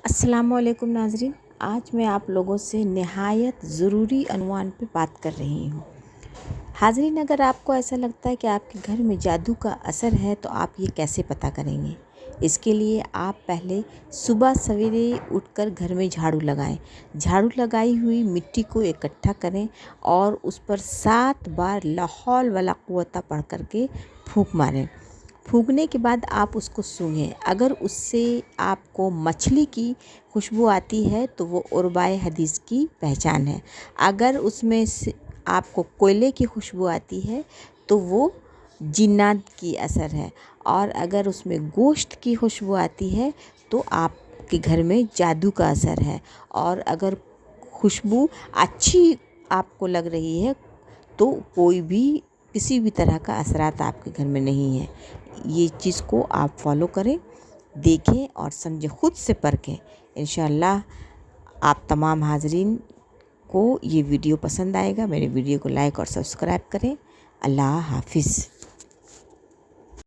अस्सलामुअलैकुम नाज़रीन, आज मैं आप लोगों से नहायत ज़रूरी अनवान पे बात कर रही हूँ। हाज़रीन, अगर आपको ऐसा लगता है कि आपके घर में जादू का असर है तो आप ये कैसे पता करेंगे? इसके लिए आप पहले सुबह सवेरे उठकर घर में झाड़ू लगाएं। झाड़ू लगाई हुई मिट्टी को इकट्ठा करें और उस पर 7 बार ला हौल वला कुव्वता पढ़ करके फूंक मारें। फूंकने के बाद आप उसको सूंघें। अगर उससे आपको मछली की खुशबू आती है तो वो उर्बाए हदीस की पहचान है। अगर उसमें से आपको कोयले की खुशबू आती है तो वो जिन्नात की असर है, और अगर उसमें गोश्त की खुशबू आती है तो आपके घर में जादू का असर है। और अगर खुशबू अच्छी आपको लग रही है तो कोई भी किसी भी तरह का असरात आपके घर में नहीं है। ये चीज़ को आप फॉलो करें, देखें और समझें, खुद से परखें। इंशाअल्लाह आप तमाम हाज़रीन को ये वीडियो पसंद आएगा। मेरे वीडियो को लाइक और सब्सक्राइब करें। अल्लाह हाफ़िज़।